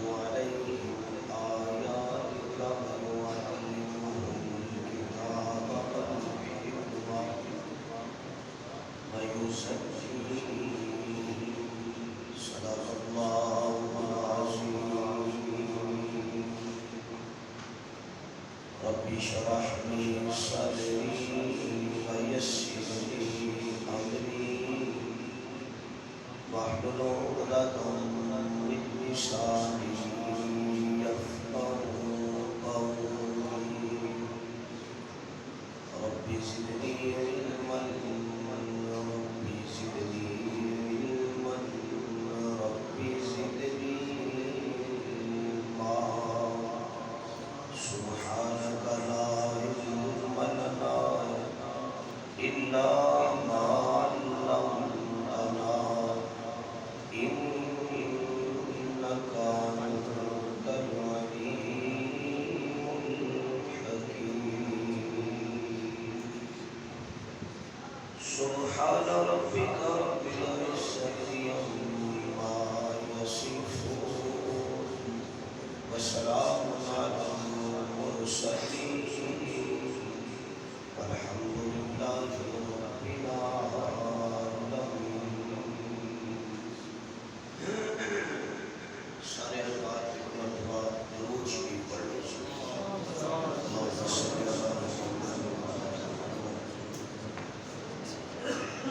عليهم آياتك ويعلمهم الكتاب والحكمة ويزكيهم. صدق الله العظيم. رب اشرح لي صدري ويسر لي أمري واحلل عقدة من لساني يفقهوا قولي. رب زدني علما رب زدني علما رب زدني علما. سبحانك لا علم لنا إلا ما علمتنا إنك أنت العليم الحكيم. سبحان ربك رب العزة عما يصفون وسلام على المرسلين والحمد لله رب العالمين. سارے حضرات ایک مرتبہ درود شریف پڑھ لیں. اللہم صلی علی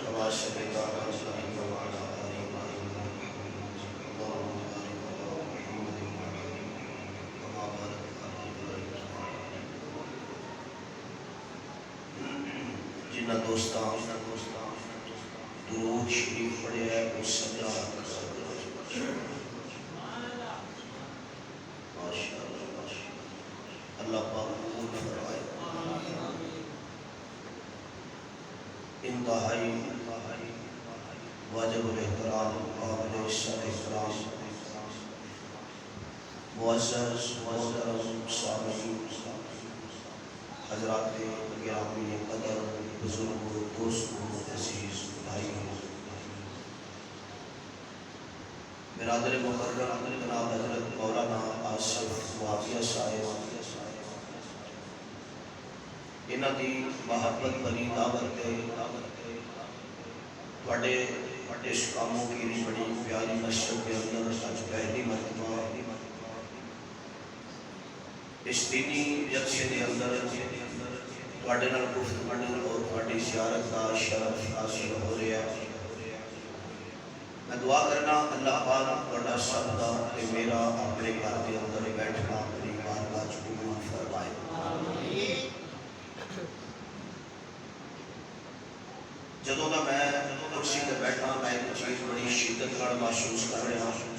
كما صليت على إبراهيم وعلى آل إبراهيم إنك حميد مجيد. اللهم بارك على محمد وعلى آل محمد كما باركت على إبراهيم وعلى آل إبراهيم. جنہ دوستاں درود شریف پڑھے ہے اس سجا اللہ پاک قبول فرمائے. انتہائی واجب الاحترام قابل احترام معزز محترم سامعین حضرات گرامی قدر بزرگوں دوستوں عزیز بھائیوں برادر مکرم جناب حضرت مولانا آصف معاویہ صاحب انہاں دی محبت بھری دعوت ہے بڑے اس کاموں کی بڑی پیاری مسجد کے اندر آج پہلی مرتبہ اس دینی جلسے کے اندر تواڈے نال گفتگو اور تواڈی زیارت کا شرف حاصل ہو رہا ہے. میں دعا کرنا اللہ پاک تواڈا سب دا تے میرا اپنے گھر کے اندر بیٹھنا اپنی بارگاہ وچ قبول فرمائے. جدوں دا میں کرسی تے بیٹھا میں ایک چیز بڑی شدت نال محسوس کر رہا ہوں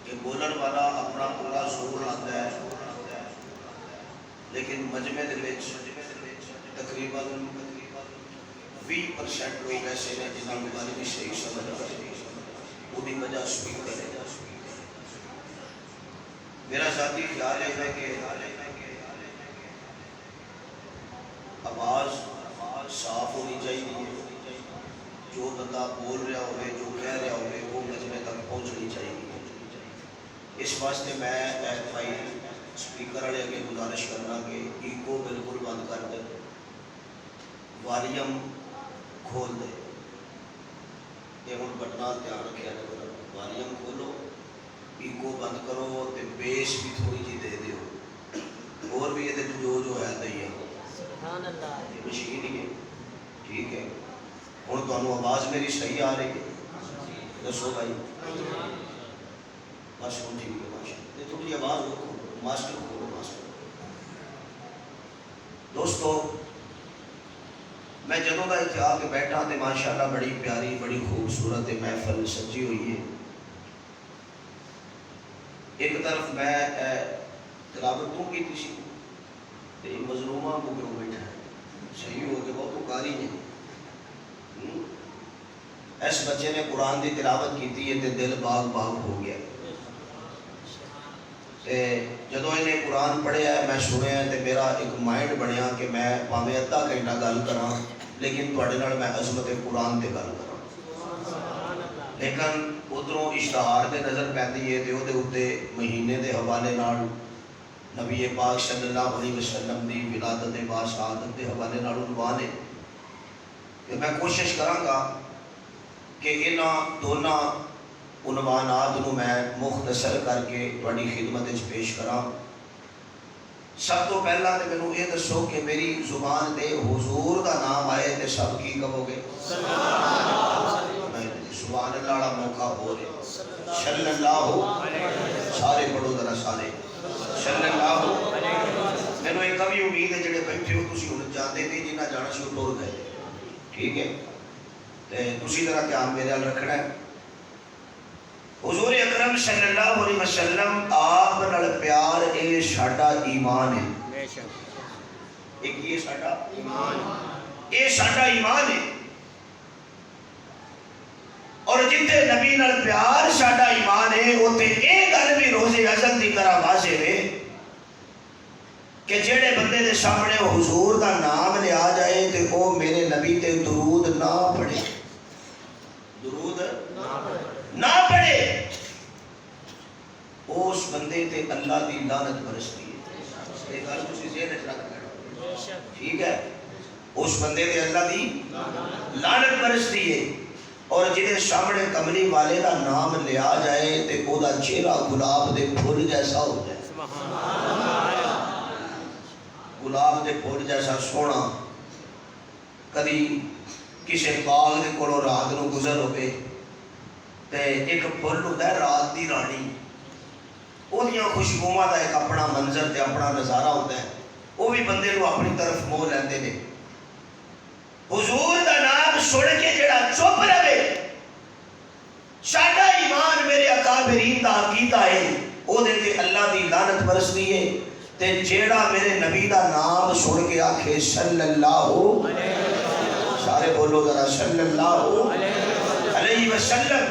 کہ بولن والا اپنا پورا زور لاتا ہے لیکن مجمع دے وچ تقریباً 20% لوگ ایسے ہیں جنہاں کو گل بھی صحیح سمجھ آتی ہے. وہی وجہ سپیکر ہے. میرا ذاتی خیال ہے کہ آواز صاف ہونی چاہیے. جو بندہ بول رہا ہوئے جو کہہ رہا ہوئے وہ مجمع تک پہنچنی چاہیے. اس واسطے میں بھائی سپیکر والے اگے گزارش کرنا کہ ایکو بالکل بند کر دے, والیوم کھول دے. یہ ہوں بٹنا دھیان رکھا جائے, والیوم کھولو, ایکو بند کرو تے بیس بھی تھوڑی جی دے دیو. اور بھی یہ جو ہے دئیے یہ مشین ہی ہے. ٹھیک ہے, ہوں تمہیں آواز میری صحیح آ رہی ہے؟ دسو بھائی. بس ہوں ٹھیک ہے ماشاء اللہ. تھوڑی آواز رکھو, ماسٹر کھولو ماسٹر. دوستو میں جدوں دا اتنے آ کے بیٹھا تو ماشاءاللہ بڑی پیاری بڑی خوبصورت محفل سجی ہوئی ہے. ایک طرف میں تلاوت تو کی تھی مظلومہ کو کیوں بیٹھا ہے صحیح ہو کے بہت کاری ہے. اس بچے نے قرآن دی تلاوت کی تھی تے دل باغ باغ ہو گیا. جدو انہیں قرآن پڑھیا ہے میں سنیا تے میرا ایک مائنڈ بنیا کہ میں پاویں ادھا گھنٹہ گل کراں لیکن تواڈے نال میں عظمت قرآن تے گل کراں. لیکن ادھروں اشتہار دے نظر پیندی ہے تے اودے اوتے مہینے دے حوالے نال نبی پاک صلی اللہ علیہ وسلم دی ولادت با شہادت دے حوالے نال عنوان ہے کہ میں کوشش کراں گا کہ انہاں دونوں عنوانات نو میں مختصر کر کے تہاڈی خدمت وچ پیش کراں۔ سب تو پہلا تے مینوں یہ دسو کہ میری زبان تے حضور دا نام آئے تے سب کی کہو گے؟ سبحان اللہ والا موقع ہو رہے صلی اللہ سارے پڑھو ذرا سارے صلی اللہ۔ مینوں ایک بھی امید ہے جڑے بیٹھے ہو تسی ہن جاندے تے جنہ جانا سی ٹر گئے، ٹھیک ہے؟ تے تسی ذرا دھیان میرے ال رکھنا ہے۔ حضور اکرم صلی اللہ علیہ وسلم آپ نال پیار اے ساڈا ایمان ہے۔ بے شک ایک یہ ساڈا ایمان ہے، اے ساڈا ایمان ہے۔ اور جتنے نبی نال پیار ساڈا ایمان ہے اوتے اے گل بھی روز ازل دی طرح واضح ہے کہ جڑے بندے دے سامنے حضور دا نام لیا جائے تے او میرے نبی تے درود نہ پڑھے، درود نہ پڑھے، اس بندے تے اللہ دی لعنت برستی ہے۔ یہ گل تسی ذہن وچ رکھ لینا، ٹھیک ہے؟ اس بندے تے اللہ دی لعنت برستی ہے۔ اور جنہیں سامنے کملی والے دا نام لیا جائے تے او دا چہرہ گلاب دے پھول جیسا ہو جائے، گلاب دے پھول جیسا سونا۔ کدی کسی باغ دے کولوں رات نو گزر ہوئے تے ایک پھل ہوتا ہے رات دی رانی، او دیاں خوشبوواں دا ایک اپنا منظر تے اپنا نظارہ ہوتا ہے، وہ بھی بندے نو اپنی طرف موہ لیندے نے۔ حضور دا نام سن کے جڑا چپ رہے، ساڈا ایمان میرے اکابرین دا عقیدہ ہے او دے تے اللہ دی لعنت برستی ہے۔ تے جیڑا میرے نبی دا نام سن کے آکھے صلی اللہ سارے بولو ذرا صلی اللہ علیہ وسلم،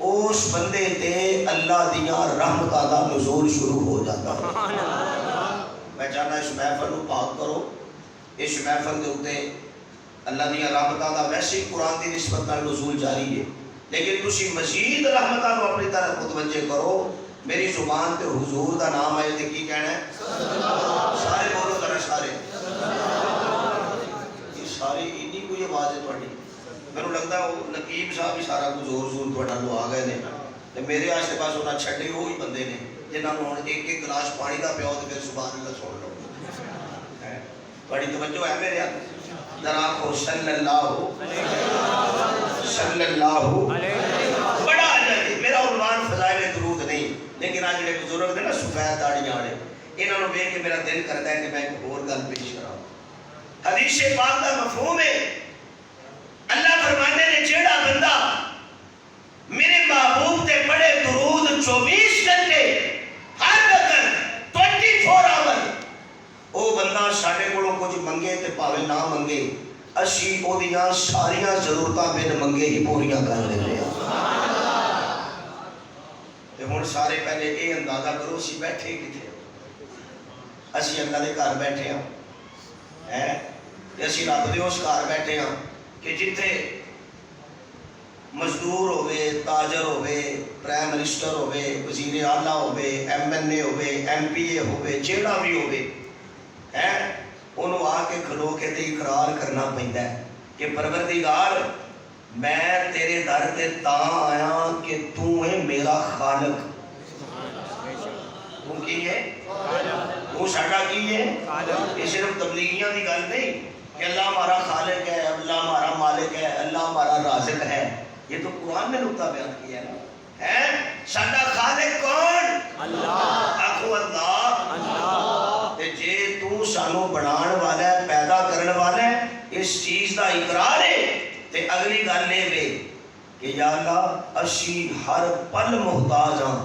اس بندے تے اللہ دیاں رحمتاں دا نزول شروع ہو جاتا ہے۔ میں چاہنا اس محفل نو پاک کرو، اس محفل دے اوتے اللہ دیاں رحمتاں دا ویسے ہی قرآن دی نسبت نال نزول جاری ہے، لیکن تسی مزید رحمتاں کو اپنی طرف متوجہ کرو۔ میری زبان تے حضور دا نام آئے تے کی کہنا ہے؟ سارے بولو ذرا سارے، یہ ساری اتنی کوئی آواز ہے تہاڈی؟ مینوں لگدا ہے وہ نقیب صاحب بھی سارا کچھ زور زور تہاڈا لو آ گئے نے تے میرے آسے پاس انہاں چھڈے وہی بندے نے جنہاں نوں ہن ایک ایک گلاس پانی دا پیا تے پھر سبحان اللہ سن لو۔ تہاڈی توجہ ہے میرے ہاتھ؟ ذرا آخو صلی اللہ صلی اللہ۔ بڑا عجب، میرا عنوان فضائل درود نہیں، لیکن آج جڑے بزرگ نے نا سفید داڑیاں والے، انہاں نوں ویکھ کے میرا دل کرتا ہے کہ میں ایک اور گل پیش کراں۔ حدیث پاک دا مفہوم ہے، اللہ فرماتے نے جیڑا بندہ میرے محبوب تے پڑھے درود 24 گھنٹے ہر وقت 24 آور، او بندہ ساڈے کولوں کچھ منگے تے پاوے نہ منگے، اسی او دیاں ساریاں ضرورتاں بن منگے ہی پوریاں کر لیندے ہاں۔ تے ہن سارے پہلے اے اندازہ کرو اسی بیٹھے کتے، اسی اللہ دے گھر بیٹھے ہاں، تے اسی رب دے اس گھر بیٹھے ہاں کہ جتھے مزدور ہوئے، تاجر ہوئے، پرائم منسٹر ہوئے، وزیر اعلیٰ ہوئے، ایم این اے ہوئے، ایم پی اے ہوئے، جیڑا بھی ہوئے، انہوں آ کے کھلو کے تے اقرار کرنا پہندا ہے کہ پروردگار میں تیرے در تے تاں آیا کہ تو ہے میرا خالق۔ تو کی ہے؟ تو ساڈا کی ہے؟ یہ صرف تبلیغیاں دی گل نہیں کہ اللہ ہمارا خالق ہے، اللہ ہمارا مالک ہے، اللہ ہمارا رازق ہے، یہ تو قرآن نے نقطہ بیان کیا ہے۔ ساڈا خالق کون؟ اللہ۔ آخو اللہ۔ اللہ۔ تے جے تو سانو بنان والا ہے، پیدا کرن والا ہے، اس چیز دا اقرار ہے، تے اگلی گل یہ وے کہ یا اللہ اسی ہر پل محتاج ہاں،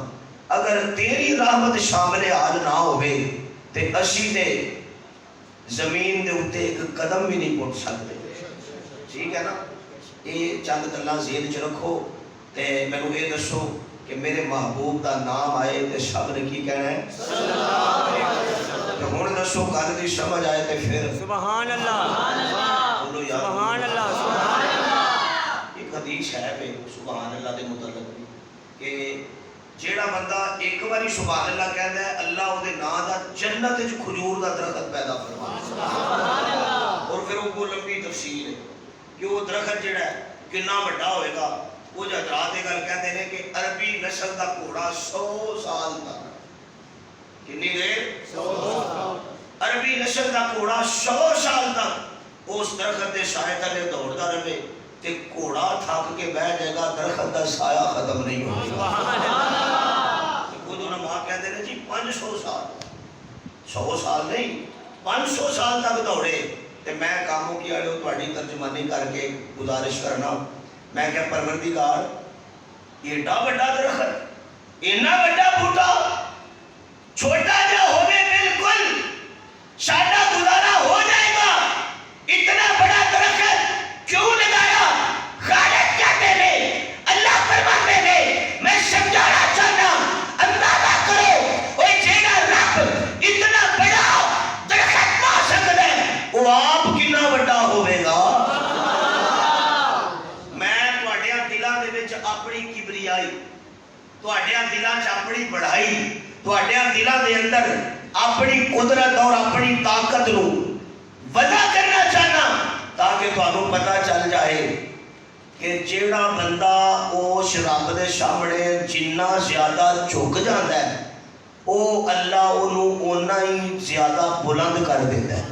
اگر تیری رحمت شامل حال نہ ہوئے تے اسی دے زمین دے اتے ایک قدم بھی نہیں پٹ سکتے، ٹھیک ہے نا؟ یہ چند گلاں ذہن چ رکھو تے مینوں یہ دسو کہ میرے محبوب دا نام آئے تے سب نے کی کہنا ہے؟ صلی اللہ علیہ وسلم۔ تے ہن دسو گل دی سمجھ آئے تے پھر سبحان اللہ، بولو یا سبحان اللہ، سبحان اللہ۔ ایک حدیث ہے پہ سبحان اللہ دے متعلق کہ جیڑا بندہ ایک باری سبحان اللہ کہتا ہے اللہ وہ نام دا جنت وچ کھجور دا درخت پیدا فرماتا اور پھر وہ لمبی تفصیل ہے کہ وہ درخت جڑا ہے کتنا بڑا ہوئے گا. وہ جو حضرات گل کہتے ہیں کہ عربی نسل دا گھوڑا 100 سال تک کتنی دیر 100 عربی نسل دا گھوڑا 100 سال تک اس درخت دے سائے تلے دوڑتا رہے تے گھوڑا تھک کے بہ جائے گا درخت دا سایہ ختم نہیں ہوگا. خود علماء کہتے ہیں جی 500 سال 100 سال نہیں 500 سال تک دوڑے. تے میں کاموں کی آڑے تھوڑی ترجمانی کر کے گزارش کرنا میں کہ پروردگار ایڈا بڑا درخت اینا بڑا بوٹا چھوٹا جا ہوئے بالکل سادہ گزارا ہو جائے گا اتنا بڑا درخت کیوں لگایا؟ خالق کہتے ہیں اللہ فرماتے ہیں میں سمجھانا چاہتا اندازہ کرو وہ جیڑا رب اتنا بڑا درخت لا سکتا ہے وہ آپ کتنا بڑا ہوئے گا. اپنی کبریائی تواڈیاں دلاں چ اپنی بڑائی تواڈیاں دلاں دے اندر اپنی قدرت اور اپنی طاقت نو وضع کرنا چاہنا تاکہ تانوں پتہ چل جائے کہ جیڑا بندہ اس رب دے سامنے جنہ زیادہ جھک جاندا ہے او اللہ اونوں اونا ہی زیادہ بلند کر دیندا ہے.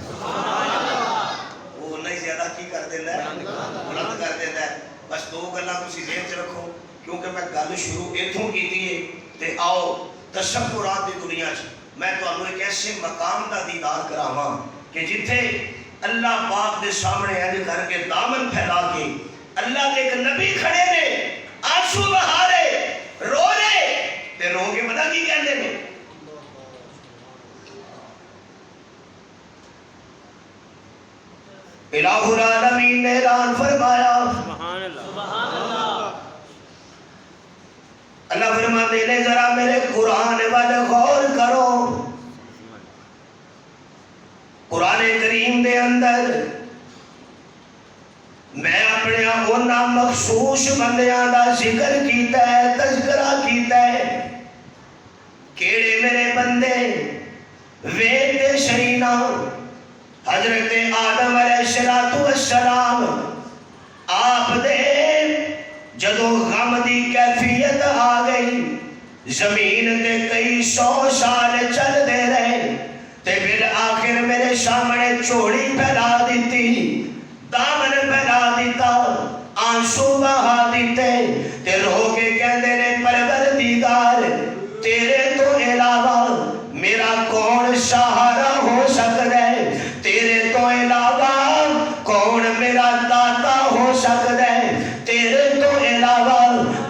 او اونا ہی زیادہ کی کر دیندا ہے؟ بلند کر دیندا ہے. بس دو گلاں تسی ذہن چ رکھو کیونکہ میں گل شروع اتوں کیتی ہے تے آؤ تشکرات دی دنیا چ میں تانوں ایک ایسے مقام دا دیدار کراواں کہ جتھے اللہ پاک دے سامنے انج کر کے دامن پھیلا کے اللہ دے ایک نبی کھڑے نے آنسو بہا رہے رو رہے تے رو کے پتہ کی کہندے نے الہ العالمین نے اعلان فرمایا سبحان اللہ اللہ فرماتے ہیں ذرا میرے قرآن والے غور کرو. قرآن کریم دے اندر میں اپنے اونا مخصوص بندیاں دا ذکر کیتا ہے تذکرہ کیتا ہے. کیڑے میرے بندے وید دے شرینا حضرت آدم علیہ السلام آپ دے جدو غم دی کیفیت آ گئی زمین تے کئی 100 سال چل دے رہے تے بالآخر میرے سامنے چوڑی پھیلا دیتی دامن پھیلا دیتا آنسو بہا دیتے تے رو کے کہندے نے پروردگار تیرے تو علاوہ میرا کون سہارا ہو سکتا ہے تیرے تو علاوہ کون میرا داتا ہو سکتا ہے تیرے تو علاوہ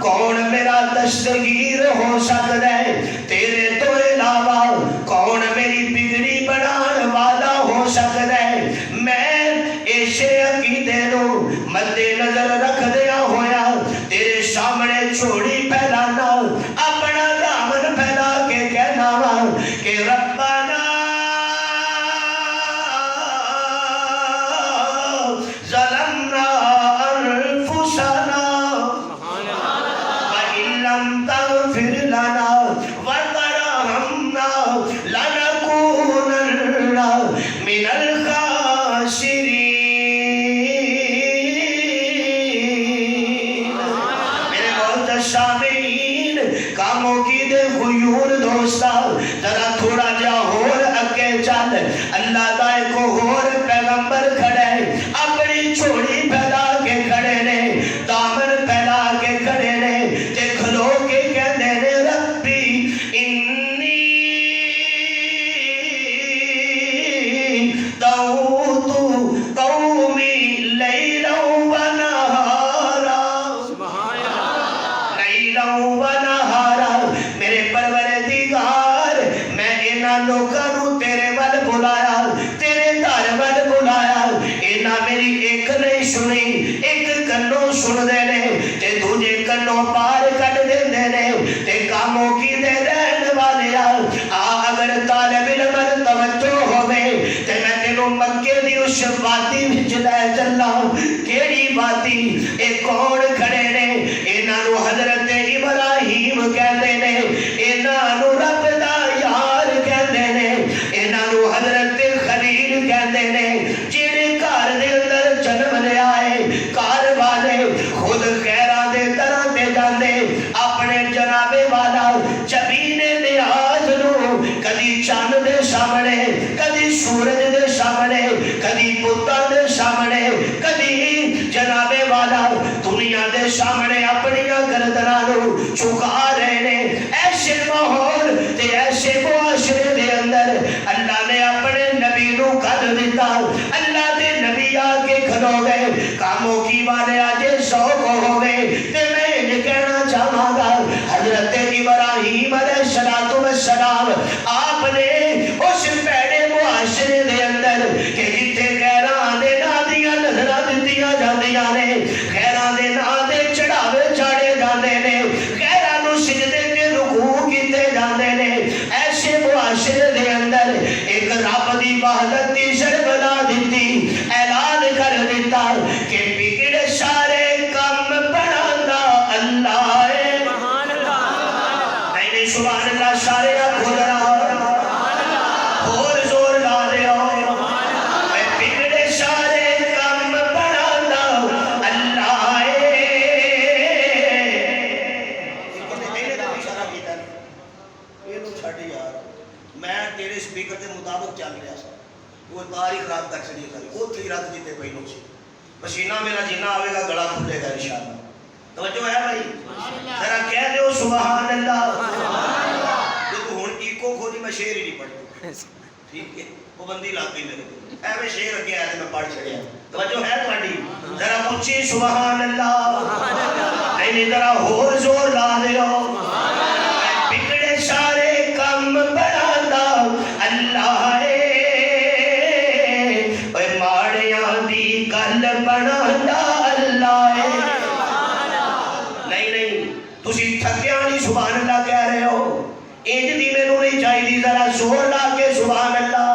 کون میرا دستگیر ہو سکتا ہے تیرے تو علاوہ کون میری بگڑی بنان والا ہو سکتا ہے. میں ایسے عقیدے نو مد نظر رکھ دیا ہویا تیرے سامنے چھوڑی پھیلانا اپنا دامن پھیلا کے کہنا کہ ربنا ظلمنا انفسنا وإن لم تغفر لنا وترحمنا لنكونن من الخاسرين. میرے معزز سامعین کاموں کی دے غیور دوستا ذرا تھوڑا جا ہور اگے چل اللہ دا ایک ہور پیغمبر کھڑے اپنی چھوڑی پھیلا کے کھڑے نے دامن پھیلا کے کھڑے نے تے کھلو کے کہندے نے ربی انی دعوت قومی لیلا و نہارا لیلا و نہارا. میرے پروردگار میں انہاں لوکاں نو تیرے ول بلایا تیرے در ول بلایا انہاں میری ایک نہیں سنی ایک کنوں سن دے نے تے دوجے کنوں پار کٹ دیندے نے تے کاموں کی دے رہن والے اگر طالب علم توجہ ہوے تے میں تینوں مکے دی اس وادی وچ لے چلا. کیڑی وادی اے کون کھڑے حضرت ابراہیم کہتے نے، انہاں نو رب دا یار کہتے نے، انہاں نو حضرت خلیل کہتے نے، جڑے گھر دے اندر جنم لیا ہے، گھر والے خود خیراں دے طرح تے جاندے، اپنے جناب والا جبینے نیاز نو کدی چاند دے سامنے، کدی سورج دے سامنے، کدی بتاں دے سامنے، کدی جناب والا دنیا دے سامنے اپنی گردناں نو جھکا رہے نے۔ ایسے ماحول تے ایسے معاشرے دے اندر اللہ نے اپنے نبی نو کر دیتا، اللہ دے نبی آ کے کھلو گئے، کاموں کی والے آج شوق ہو گئے۔ تے میں یہ کہنا چاہاں گا حضرت ابراہیم علیہ السلام آپ نے اس پیڑے معاشرے دے اندر کہ جتھے غیراں دے ناں دیاں نظراں دتیاں جاندیاں نے، غیراں دے ناں دے چڑھاوے چاڑے جاندے نے، غیراں نو سجدے تے رکوع کیتے جاندے نے، ایسے معاشرے دے اندر ایک رب دی وحدت دی شرط بنا دیتی، اعلان کر دیتا کہ بگڑے سارے کم بناندا اللہ ہے۔ نہیں سبحان اللہ، سارے کھول رہا اور زور لا دے ہو، بگڑے سارے کم بناندا اللہ ہے۔ میں تیرے سپیکر کے مطابق چل رہا سا، وہ تار ہی خراب کر چڑی کری، وہ تھی رات جیتے پہلو سی، پسینہ میرا جنہ آئے گا گلا کھلے گا انشاءاللہ۔ توجہ ہے بھائی، ذرا کہہ دیو سبحان اللہ۔ جو تو ہون ایکو کھولی میں شعر ہی نہیں پڑھتا، ٹھیک ہے، وہ بندی لاگ گئی میرے کو، اے میں شعر اگے آیا تھے میں پڑھ چڑھیا۔ توجہ ہے تھوڑی، ذرا پوچھی سبحان اللہ، نہیں ذرا اور زور لا دیو، بگڑے سارے کم بناندا اللہ ہے، اے ماڑیاں دی گل بناندا اللہ ہے۔ نہیں تسی تھکیا نہیں سبحان اللہ کہہ رہے ہو، انج دی مینوں نہیں چاہیے، ذرا زور لا کے سبحان اللہ،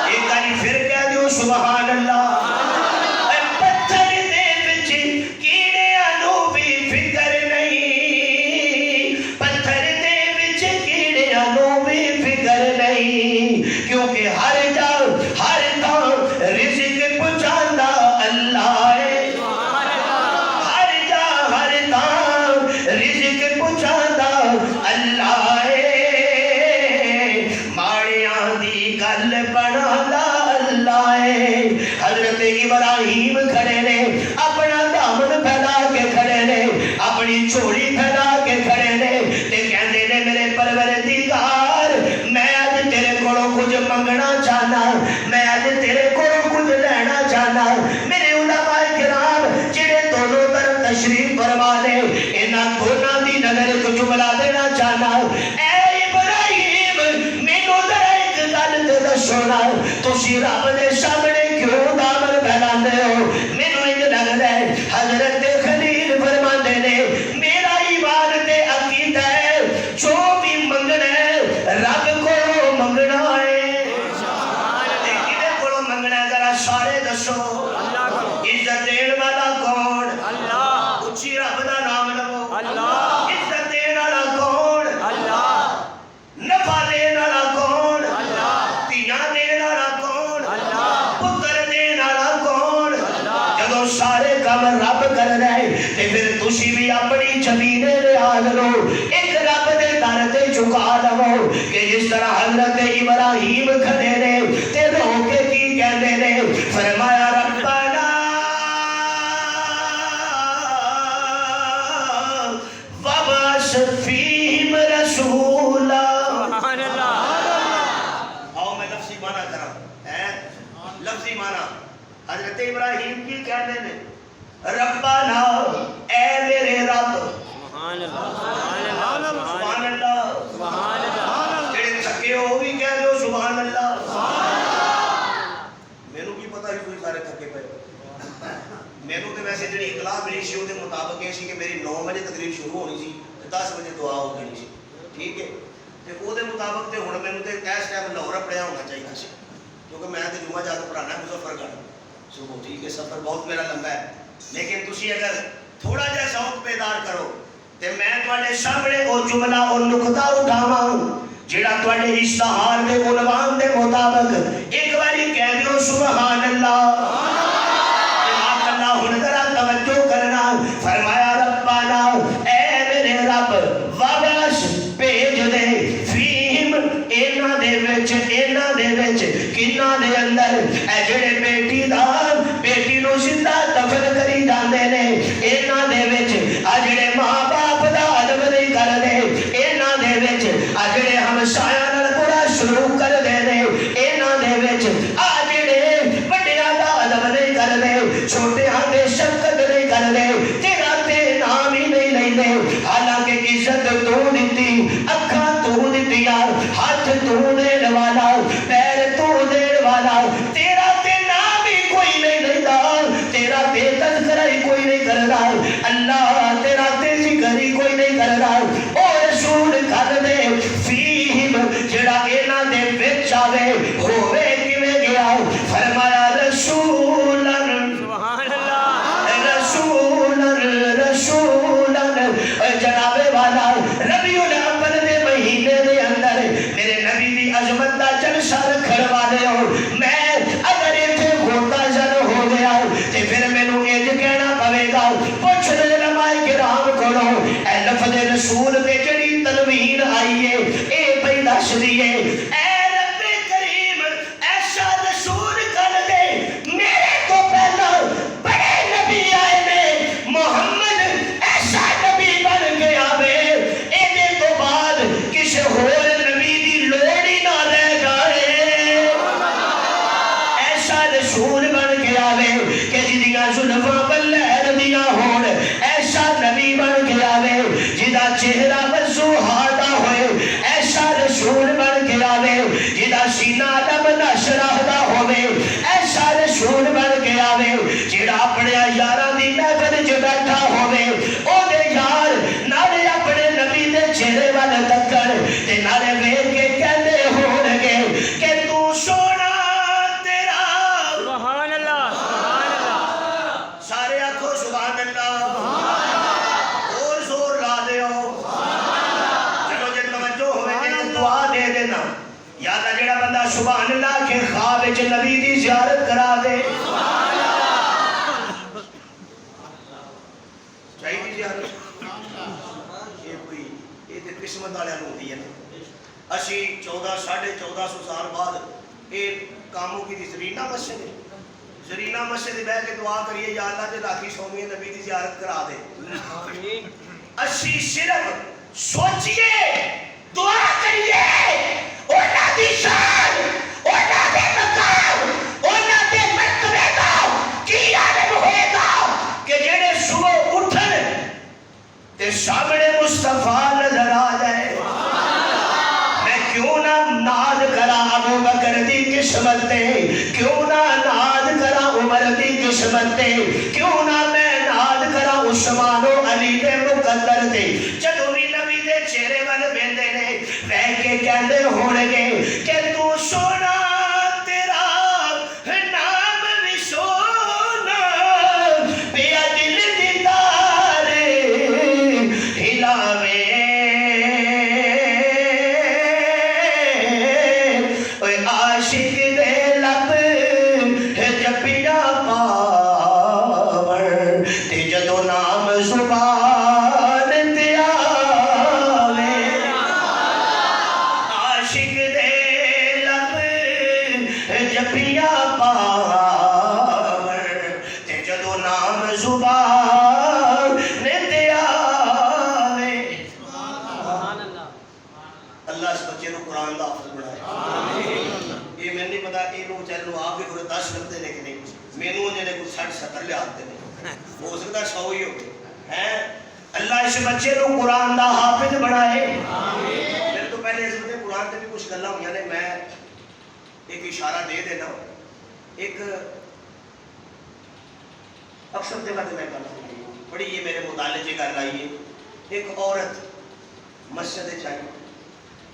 ایک باری پھر کہہ دیو سبحان اللہ۔ پتھر دے وچ کیڑیاں نو بھی فکر نہیں، پتھر دے وچ کیڑیاں نو بھی فکر نہیں، کیونکہ ہر جا ہر تھاں رزق پہنچاندا اللہ ہے، ہر جا ہر تھاں رزق پہنچاندا اللہ ہے، ماڑیاں دی گل بناندا اللہ ہے۔ حضرت ابراہیم کھڑے نے، اپنا دامن پھیلا کے کھڑے نے، اپنی چوڑی پھیلا کے کھڑے نے، تے کہندے نے میرے پروردگار میں اج تیرے کولوں کچھ منگنا چاہنا، میں اج تیرے کولوں کچھ لینا چاہنا۔ میرے علماء کرام جڑے دونوں طرف تشریف فرما نے، انہاں دونوں دی نظر ایک جملہ دینا چاہنا، اے ابراہیم مینوں ذرا ایک گل تے دسو نا، تسی رب دے سامنے کیوں دامن پھیلاندے ہو؟ مینوں انج لگدا ہے حضرت خلیل فرماندے نے میرا ایمان تے عقیدہ ہے جو بھی منگنا ہے رب کو منگنا ہے، تے کدے کولوں منگنا ہے ذرا سارے دسو؟ عزت دین والا کون؟ اللہ، اچھی رب دا نام لو، اللہ، عزت دین والا کون؟ اللہ، نفع دین والا کون؟ اللہ، تیاں دین والا کون؟ اللہ، پتر دین والا کون؟ اللہ۔ جدوں سارے کام رب کر رہے تے پھر تسی بھی اپنی زمین ریاض لو، ایک رب دے در تے جھکا لو، کہ جس طرح حضرت ابراہیم کھڑے نے تے رو کے کی کہندے نے، فرمایا ربنا وابعث فیہم رسولا۔ سبحان اللہ۔ آؤ میں لفظی معنی کراں، لفظی معنی حضرت ابراہیم کی کہنے نے، ربنا اے میرے رب، سبحان اللہ سبحان اللہ سبحان اللہ، جڑے تھکے ہو بھی کہہ دو سبحان اللہ۔ مینوں کی پتہ ہی کوئی سارے تھکے پے، مینوں تے ویسے جڑی اطلاع ملی سی اودے مطابق یہ سی کہ میری 9 بجے تقریب شروع ہونی سی تے 10 بجے دعا ہو جانی سی، ٹھیک ہے، تے اودے مطابق تے ہن مینوں تے اس ٹائم لاہور پڑھیا ہونا چاہیے سی، کیونکہ میں تے جمعہ جا کے پڑھانا ہے مظفر گڑھ صبح، ٹھیک ہے، سفر بہت میرا لمبا ہے، لیکن تسی اگر تھوڑا جہا شوق بیدار کرو تے میں تواڈے سامنے او جملہ اور نقطہ اٹھاواں جڑا تواڈے اشتہار دے عنوان دے مطابق ایک باری کہہ دیو سبحان اللہ۔ جناب اللہ ہن ذرا توجہ کرنا، فرمایا ربنا اے میرے رب وابش بھیج دے فیہم اینا دے وچ کنہ دے اندر اے جڑے بیٹی نو زندہ دفن کری جاندے نے اینا دے وچ اے جڑے ماں باپ دا ادب نہیں کردے اینا دے وچ اے جڑے ہمسایاں نال برا سلوک کردے نے اینا دے وچ اے جڑے بڑیاں دا ادب نہیں کردے چھوٹیاں دے شفقت نہیں کردے تیرا تے نام ہی نہیں لیندے حالانکہ عزت تو دتی اکھاں تو دتیاں ہاتھ تو دین والا پیر تو دین والا تیرا تے نام ہی کوئی نہیں لیندہ تیرا تے تذکرہ ہی کوئی نہیں کردا اللہ تیرا تے ذکر ہی کوئی نہیں کردا او رسول کر دے فیہم جڑا اینا دے وچ آوے ہووے کیویں گیا فرمایا رسولن سبحان اللہ رسولن جناب والا ربیع الاول دے مہینے دے اندر میرے نبی دی عظمت دا جلسہ رکھن والے ہو میں اگر ایتھے ہوتا جن ہو گیا تے پھر مینوں انج کہنا پوے گا پوچھ لے علماء کرام کولوں اے لفظ رسول تے جڑی تنوین آئی ہے اے پئی دس دیے اے رب کریم ایسا رسول کر دے میرے تو پہلا بڑے نبی آئے نے محمد ایسا نبی بن کے آوے اے دے تو بعد کسے ہور نبی دی لوڑ ہی نہ رہ جائے ایسا رسول بن کے آوے کہ جدیاں زلفاں بلیر دیاں ہون ایسا نبی بن کے آوے جدا چہرہ وضوحا دا ہوئے ایسا رسول بن کے آوے جدا سینہ لب نشرہ دا ہوئے ایسا رسول بن کے آوے جڑا اپنے یاراں دی محفل جو بیٹھا ہوئے او دے یار نالے اپنے نبی دے چہرے والے تکن تے نالے ویکھ کے کہندے ہون گے کہ تو سونا تیرا سبحان اللہ سارے آکھو سبحان اللہ اور زور لا دیو چلو جے توجہ ہوئے تے دعا دے دینا یاد آ جڑا بندہ سبحان اللہ کے خواب وچ نبی دی زیارت کرا دے چاہیے زیارت یہ کوئی یہ تے قسمت والے نوں ہوندی ہے نا اسی 1400 سال بعد یہ کاموں کی زرینہ مسجد ہے زرینہ مسجد بیٹھ کے دعا کریے یا اللہ تے راکھی سومی نبی دی زیارت کرا دے اسی صرف سوچئے دعا کریے اونا دی شان اونا دے مقام اونا دے مرتبے دا کی عالم ہوئے گا کہ جڑے صبح اٹھن تے سامنے مصطفیٰ نظر آ جائے میں کیوں نہ ناد کرا ابو بکر دی قسمت تے کیوں نہ ناد کرا عمر دی قسمت تے کیوں نہ میں ناد کرا عثمان و علی دے مقدر تے جدوں بھی نبی دے چہرے ول ویندے نے بیٹھ کے کہندے ہون گے کہ تو سونا تیرا نام بھی سونا پیا دل دیدار ہلاوے اوے عاشق دے لب جپیاں پاور تے جدوں نام زبان تے آوے عاشق دے لب جپیاں پاور تے جدوں نام زبان تے آوے اللہ اس بچے کو قرآن دا حافظ بنائے یہ میں نہیں پتا یہ لوگ چاہے لوگ آپ بھی تھوڑے 10 کرتے ہیں کہ نہیں مینوں جڑے کچھ 60-70 لے آتے ہیں ہو سکتا 100 ہی ہو ہیں اللہ اس بچے کو قرآن دا حافظ بنائے میرے تو پہلے اس میں قرآن تے بھی کچھ گلاں ہوئی نے میں ایک اشارہ دے دینا ایک اکثر جگہ تے میں گل بڑی یہ میرے مطالعے چ گل آئی ہے ایک عورت مسجد چاہیے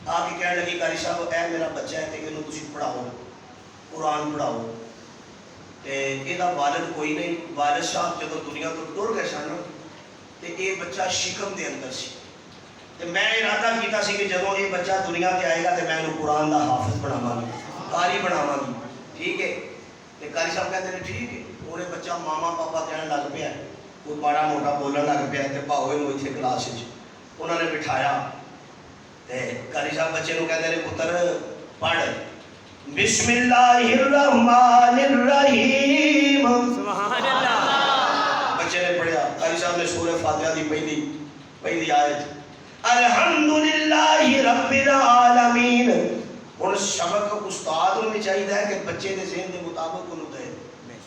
آ کے کہنے لگی قاری صاحب اے میرا بچہ ہے تے اینوں تسی پڑھاؤ قرآن پڑھاؤ تے یہ والد کوئی نہیں والد صاحب جب دنیا تو ٹر گئے سن تے اے بچہ شکم دے اندر سی تے میں ارادہ کیتا سی کہ جدوں یہ بچہ دنیا تے آئے گا تے میں انہوں قرآن دا حافظ بناواں گی قاری بناواں گی ٹھیک ہے تے قاری صاحب کہتے ہیں ٹھیک ہے انہیں بچہ ماما پاپا کہنے لگ پیا کوئی ماڑا موٹا بولن لگ پیا تے پاؤ انہوں اتنے کلاس انہوں نے بٹھایا تے قاری صاحب بچے نو کہتے ہیں پتر پڑھ بسم اللہ الرحمن الرحیم سبحان اللہ بچے نے پڑھیا قاری صاحب نے سورہ فاتحہ دی پہلی آیت الحمدللہ رب العالمین ہن سبق استاد نوں چاہیے ہے کہ بچے دے ذہن دے مطابق انہوں دے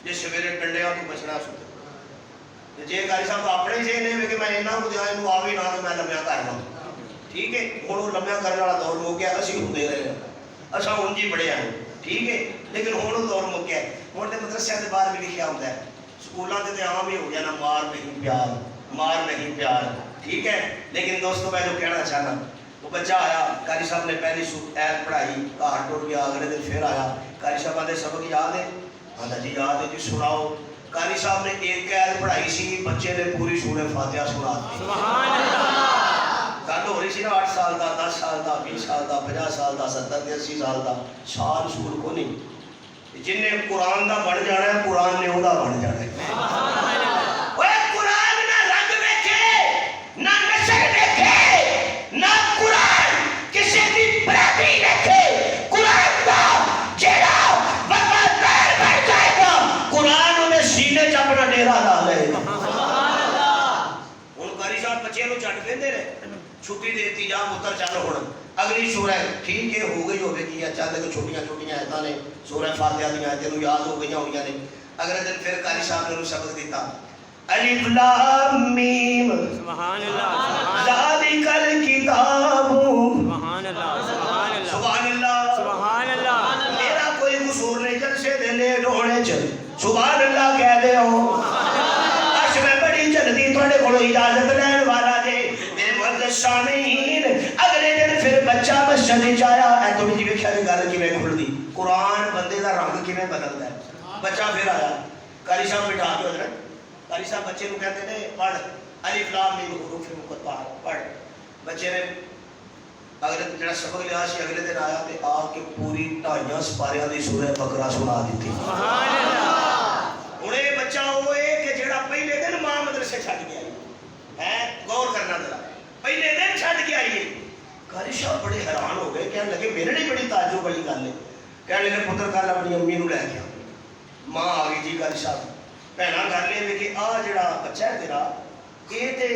جے سویرے ڈنڈیاں تو بچنا سکتے جے قاری صاحب اپنے ذہن ہے کہ میں انہاں کو دیا انہوں آوے نہ کہ میں لمیا کرنا ٹھیک ہے ہن وہ لمیا کرنے والا دور ہو گیا اسی ہوں دے رہے ہیں اچھا ہوں جی بڑے ہیں ٹھیک ہے لیکن ہوں دور مک گیا ہوں تو مدرسے کے باہر بھی لکھا ہوتا ہے سکولوں کے تو عام ہی ہو گیا نا مار نہیں پیار ٹھیک ہے لیکن دوستو میں جو کہنا چاہنا وہ بچہ آیا قاری صاحب نے پہلی ایت پڑھائی گھر ٹوٹ گیا اگلے دن پھر آیا قاری صاحب آدھے سبق یاد ہے آدھا جی یاد ہے جی سناؤ قاری صاحب نے ایک ایت پڑھائی سی بچے نے پوری سورہ فاتحہ سنا دی سبحان اللہ گل ہو رہی سی نا 8 سال دا 10 سال دا 20 سال دا 50 سال دا 70 80 سال دا سال سور کو نہیں جن نے قرآن دا بن جانا ہے قرآن نے وہدا بن جانا ہے اوے قرآن نہ رنگ دیکھے نہ نسل دیکھے نہ قرآن کسی دی برادری دیکھے قرآن دا جیڑا وفادار بن جائے گا قرآن انہیں سینے چ اپنا ڈیرا لا لے گا ہن قاری صاحب بچے نوں چھڈ دیندے رہے چھٹی دیتی جا پتر چل ہوں اگلی سورہ ٹھیک ہے ہو گئی ہوگی کہ اچھا دیکھو چھوٹیاں آیتاں نے سورہ فاتحہ دی آیتیں یاد ہو گئی ہوئی نے اگلے دن پھر قاری صاحب نے سبق دیتا الف لام میم سبحان اللہ ذالک الکتاب سبحان اللہ سبحان اللہ سبحان اللہ میرا کوئی قصور نہیں جلسے دے لیٹ ہونے چ سبحان اللہ کہہ دے ہو اج میں بڑی جلدی تھوڑے کولوں اجازت لین والا جے سامعین اگلے دن پھر بچہ مسجد وچ آیا اے تو جی ویکھیا کہ گل کیویں کھلدی قرآن بندے دا رنگ کیویں بدلدا ہے بچہ پھر آیا قاری صاحب بٹھا کے حضرت قاری صاحب بچے نو کہتے نے پڑھ الف لام میم حروف مقطعات پڑھ بچے نے اگلے جڑا سبق لیا سی اگلے دن آیا تے آ کے پوری 2.5 سپاریاں دی سورہ بقرہ سنا دتی سبحان اللہ ہن اے بچہ ہوئے کہ جڑا پہلے دن ماں مدرسے چھڈ گیا ہے غور کرنا ذرا پہلے دن چھڈ کے آئیے قاری صاحب بڑے حیران ہو گئے کہنے لگے میرے لیے بڑی تعجب والی گل ہے کہنے لگے پتر کل اپنی امی نو لے کے ماں آ گئی جی قاری صاحب بھੈਣਾ گل یہ کہ آ جڑا بچہ ہے تیرا یہ تے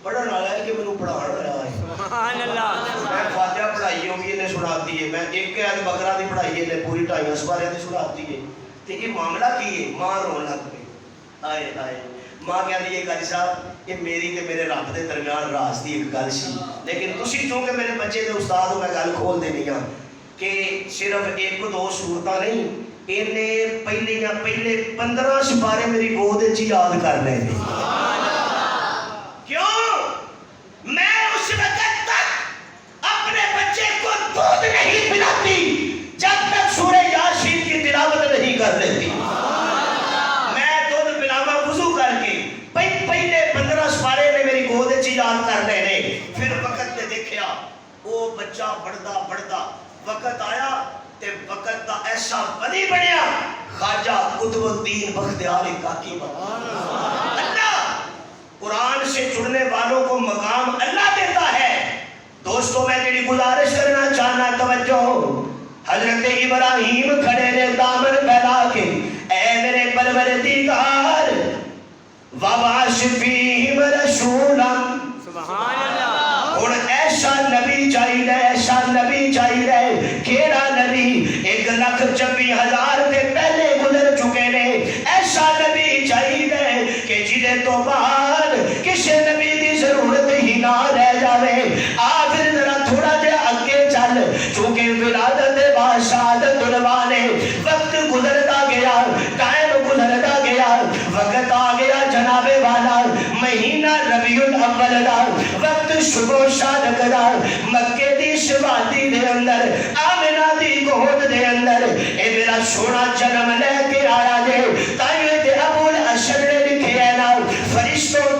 پڑھن والا ہے کہ مینوں پڑھاؤ رہا ہے سبحان اللہ میں فاتحہ پڑھائی ہوگی انہیں سناتی ہے میں ایک آیت بقرہ دی پڑھائی ہے پوری 2.5 سپاریاں دی سناتی ہے تے یہ معاملہ کی ہے ماں رون لگ پئی آئے آئے ماں کہتی ہے قاری صاحب یہ میری تے میرے رب دے درمیان راز دی ایک گل سی لیکن تسی چونکہ میرے بچے دے استاد ہو میں گل کھول دینی ہاں کہ صرف 1-2 سورتاں نہیں انہیں پہلے 15 سپارے میری گود وچ یاد کر لے نے کیوں میں اس وقت تک اپنے بچے کو دودھ نہیں پلاتی جب تک سورہ یاسین کی تلاوت نہیں کر لیتی پہلے 15 سپارے نے میری گود وچ یاد کر لے نے پھر وقت نے دیکھیا وہ بچہ بڑھدا وقت آیا تے وقت دا ایسا بنی بنیا خواجہ قطب الدین بختیار کاکی بنا اللہ قرآن سے جڑنے والوں کو مقام اللہ دیتا ہے دوستوں میں تیری گزارش کرنا چاہنا توجہ حضرت ابراہیم کھڑے نے دامن پھیلا کے اے میرے پروردگار وَبَعَثْ فِيهِمْ رَسُولًا سبحان اللہ ہن ایسا نبی چاہیے کیڑا نبی 1,26,000 دے پہلے گزر چکے نے ایسا نبی چاہیے کہ جدے تو بعد کسی نبی دی ضرورت ہی نہ رہ جاوے آخر ذرا تھوڑا جے اگے چل چونکہ ولادت بادشاہت دلوانے وقت گزرتا گیا ٹائم گزرتا گیا وقت آ گیا جناب والا مہینہ ربیع الاول دا وقت صبح صادق دا مکے دی شوادی دے اندر آمنہ دی گود دے اندر اے میرا سونا جنم لے کے آیا دے تائیوے تے ابو الاشر نے لکھے ہے نا فرشتوں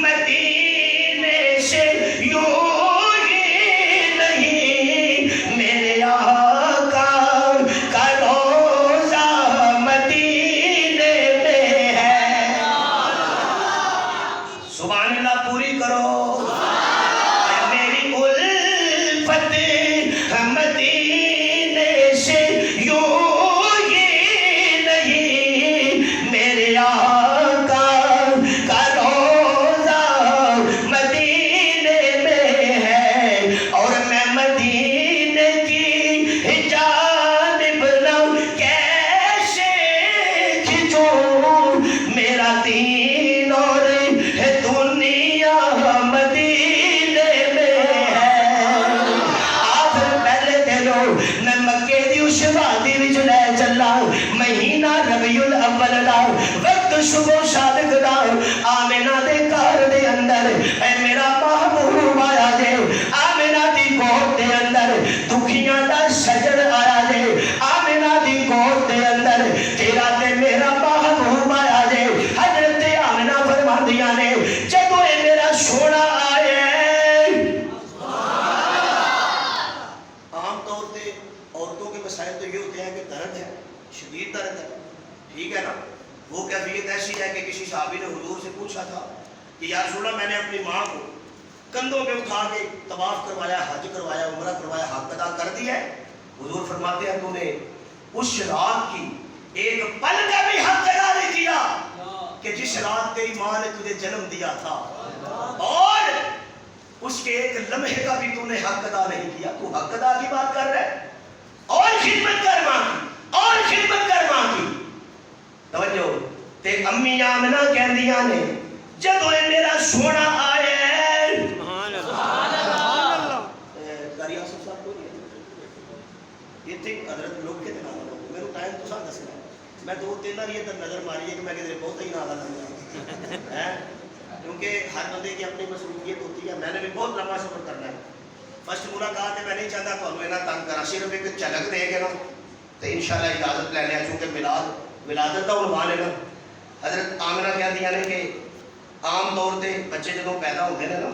مدینے سے یوں ہی نہیں میرے آقا کا روزہ مدینے میں ہے سبحان اللہ پوری کرو میری الفت مدینے سے یوں ہی نہیں میرے آقا کا روزہ مدینے میں ہے اور میں مدینے کی جانب نہ کیسے کھنچوں میرا دین اور دنیا مدینے میں ہے آپ پہلے دنوں میں مکے دی اس وادی وچ لے چلا مہینہ ربیع الاول دا وقت صبح صادق دا آمنہ دے گھر دے اندر اے میرا محبوب آیا جے آمنہ دی گود دے اندر دکھیاں دا سجن آیا جے آمنہ دی گود دے اندر تیرا تے میرا محبوب آیا جے حضرت آمنہ فرماندیاں نے جدو اے میرا سونا آئے عام طور پہ عورتوں کے مسائل تو یہ ہوتے ہیں کہ درد ہے شدید درد ہے ٹھیک ہے نا وہ کیفیت ایسی ہے کہ کسی صحابی نے حضور سے پوچھا تھا کہ یا رسول اللہ میں نے اپنی ماں کو کندھوں پہ اٹھا کے طواف کروایا حج کروایا عمرہ کروایا حق ادا کر دیا ہے حضور فرماتے ہیں تو نے اس رات کی ایک پل کا بھی حق ادا نہیں کیا کہ جس رات تیری ماں نے تجھے جنم دیا تھا اور اس کے ایک لمحے کا بھی تو نے حق ادا نہیں کیا تو حق ادا کی بات کر رہا ہے اور خدمت کر ماں کی اور خدمت کر ماں کی توجہ تے امی آمنہ کہندیاں نے جدو اے میرا سونا آئے سبحان اللہ کاری آصف صاحب کوئی نہیں یہ تھے حضرت لوگ کے دن آنا میرے ٹائم تو ساتھ دسنا میں دو تین بار یہ نظر ماری ہے کہ میں کہتے بہت ہی نالا لگا کیونکہ ہر بندے کی اپنی مصروفیت ہوتی ہے میں نے بھی بہت لمبا سفر کرنا ہے فرسٹ ملاقات ہے میں نہیں چاہتا کہ انہوں نے تنگ کرا صرف ایک جھلک دے گے نا تو انشاءاللہ اجازت لے لیا چونکہ ولادت کا عنوان ہے نا حضرت آمنہ کہہ دیا نے کہ عام طور پہ بچے جدوں پیدا ہوتے ہیں نا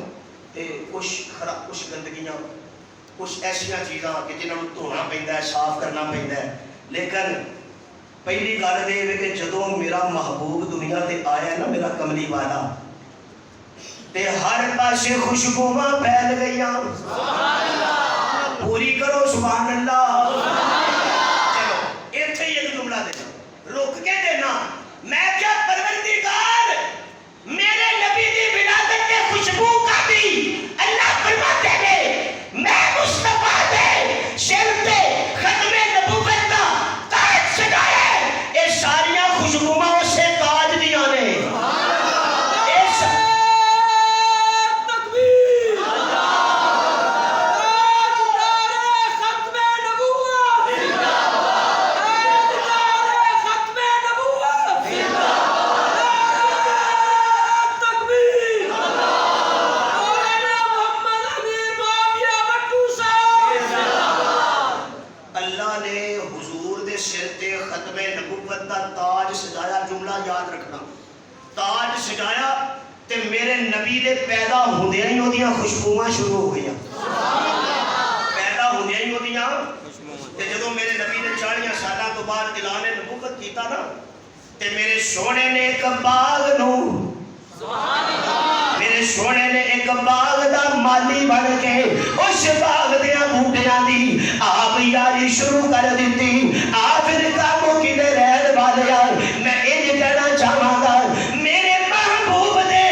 تو کچھ گندگیاں کچھ ایسا چیزاں کہ جنہوں دھونا پہنتا ہے صاف کرنا پہنتا ہے لیکن پہلی گل یہ ہے کہ جدوں میرا محبوب دنیا تے آیا ہے نا میرا کملی والا تے ہر پاسے خوشبواں پھیل گئیاں سبحان اللہ پوری کرو سبحان اللہ چلو ایتھے ہی ایک جملہ دینا رک کے دینا میں کیا پروردگار میرے نبی دی ولادت کے خوشبو کا بھی اللہ فرماتے ہیں میں مصطفیٰ دے سر تے ختم نبوت کا تاج سجایا ہے اے ساریاں خوشبواں اسے تاج دیاں نے سجایا تے میرے نبی دے پیدا ہوندیاں ہی ہوندیاں خوشبواں شروع ہو گئیاں پیدا ہوندیاں ہی ہوندیاں تے جدوں میرے نبی نے 40 سالاں تو بعد اعلان نبوت کیتا نا تے میرے سونے نے ایک باغ نو سبحان اللہ میرے سونے نے ایک باغ دا مالی بن کے اس باغ دیاں بوٹیاں دی آپ یاری شروع کر دیتی آپ پھر کاموں کی دے رہن والے میں انج کہنا چاہاں گا میرے محبوب دے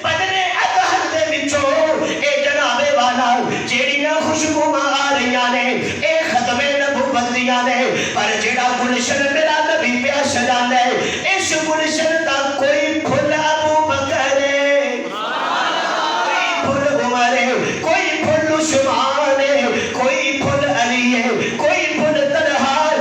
بدن اطہر دے وچوں اے جناب والا جیڑیاں خوشبواں آ رہیاں نے اے ختم نبوت دیاں نے پر جیڑا گلشن میرا نبی پیا سجاندا ہے اس گلشن دا کوئی پھل ابو بکر کوئی پھل عمر کوئی پھل عثمان کوئی پھل علی کوئی پھل طلحہ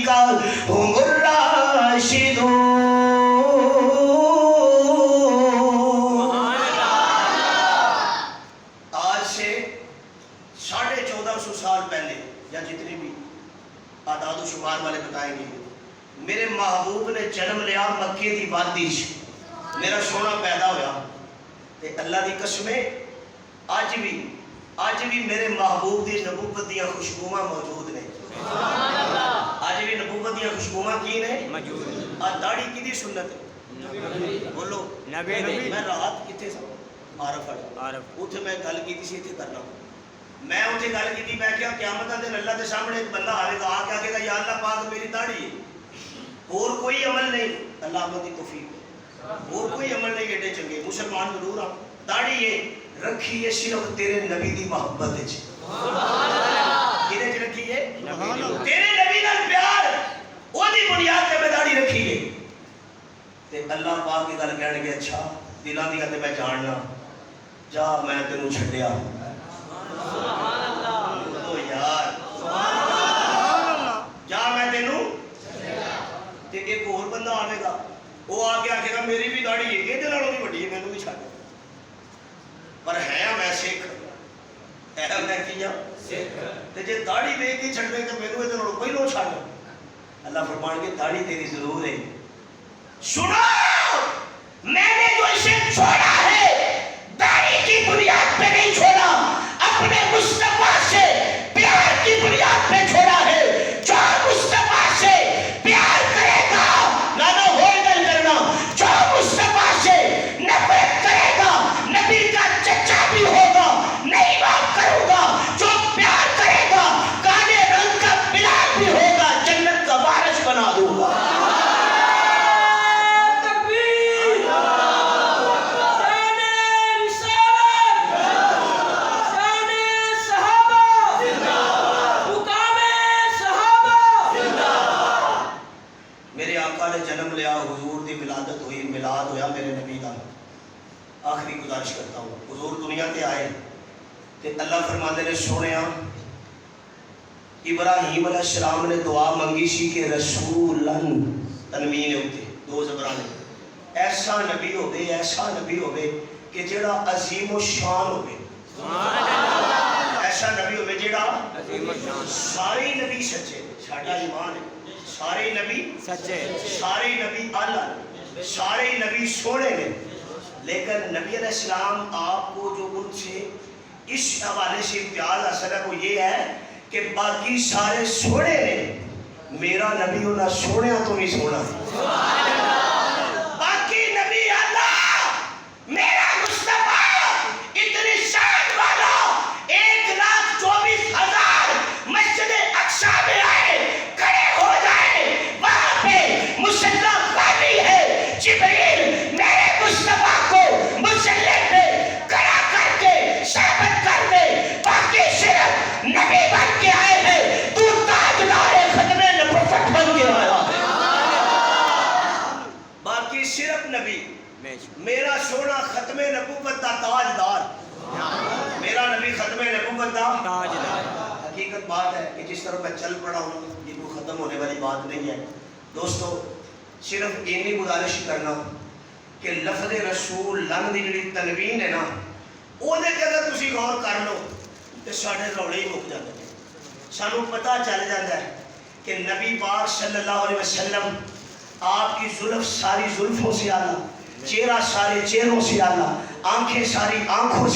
کا هم الراشدون. آج سے 1450 سال پہلے یا جتنی بھی اعداد و شمار والے بتائیں گے، میرے محبوب نے جنم لیا مکے دی وادی چ. میرا سونا پیدا ہویا تے اللہ دی قسمیں اج بھی میرے محبوب دی نبوت دیاں خوشبواں موجود نے. اج بھی نبوت دیاں خوشبواں کی نے موجود. داڑھی کدی سنت ہے؟ بولو نبی. میں رات کتنے سا عارف اتنے میں گل کی سی اتنے کرنا. میں اتنے گل کی میں کیا قیامت دن اللہ کے سامنے ایک بندہ آئے گا آ کے آگے گا یا اللہ پاک میری داڑھی ہے اور کوئی عمل نہیں. اللہ عمل کی توفیق ہے. اور کوئی عمل نہیں ایڈے چنگے مسلمان ضرور ہاں. داڑھی ہے رکھی ہے صرف تیرے نبی دی محبت ہے. کنے چ رکھی ہے؟ تیرے نبی نال پیار او دی بنیاد تے میں داڑھی رکھی ہے. تے اللہ پاک کی گل کہن گے اچھا دلاں دی تے میں جاننا جا میں تینوں چھڈیا. سبحان اللہ. تو یار سبحان اللہ. جا میں تینوں تے ایک اور بندہ آوے گا وہ آ کے آکھے گا میری بھی داڑھی ہے یہ نالوں بھی وڈی ہے مینوں بھی چھڈ. پر ہے میں سکھ ہے میں کیا سکھ تے جے داڑھی ویکھ کے چھڈے تے مینوں اے نالوں پہلو چھڈ. اللہ فرمان کے داڑھی تیری ضرور ہے. سنو میں نے جو اسے چھوڑا ہے داڑھی کی بنیاد پہ نہیں چھوڑا اپنے مصطفیٰ سے پیار کی بنیاد پہ چھوڑا ہے. جو مصطفیٰ سے پیار کرے گا نانا ہوئے گل کرنا. جو مصطفیٰ سے نفرت کرے گا نبی کا چچا بھی ہوگا نہیں معاف کروں گا. جو پیار کرے گا کالے رنگ کا بلال بھی ہوگا جنت کا وارث بنا دوں گا. جنم لیا حضور دی ولادت ہوئی میلاد ہویا میرے نبی کا. آخری گزارش کرتا ہوں حضور دنیا تے آئے تے اللہ فرماندے نے سونیا ابراہیم علیہ السلام نے دعا منگی سی کہ رسولن تنوین ہوتے دو زبرانے ایسا نبی ہوے کہ جڑا عظیم و شان ہوے. ایسا نبی ہوے جڑا عظیم و شان. سارے نبی سچے ساڈا ایمان ہے. سارے نبی سچے سارے نبی اعلیٰ سارے نبی سونے نے. لیکن نبی علیہ السلام آپ کو جو ان سے اس حوالے سے امتیاز حاصل ہے وہ یہ ہے کہ باقی سارے سونے نے میرا نبی انہاں سونیاں تو نہیں سونا. باقی نبی اللہ میرا مصطفیٰ اتنی شان والا 1,24,000 مسجد اقصی میں آئے کھڑے ہو جائے وہاں پہ مصلی خالی ہے. جبریل میرے مصطفیٰ کو مصلی پہ کھڑا کر کے ثابت کر دے باقی صرف نبی بن کے آئے ہیں. تو تاجدار ختم نبوت بن کے آیا ہے. باقی صرف نبی میرا سونا ختم نبوت کا تاجدار. میرا نبی ختم نبوت کا تاجدار. حقیقت بات ہے کہ جس طرح میں چل پڑا ہوں یہ کوئی ختم ہونے والی بات نہیں ہے. دوستو صرف اینی گزارش کرنا کہ لفظ رسول لن دی جڑی تنوین ہے نا وہ دے کے اگر تسی غور کر لو تو ساڑھے روڑے ہی مک جاتے ہیں. سانو پتہ چل جاتا ہے کہ نبی پاک صلی اللہ علیہ وسلم آپ کی زلف ساری زلفوں سے اعلیٰ چہرہ سارے چہروں سے اعلیٰ آنکھیں ساری آنکھوں سے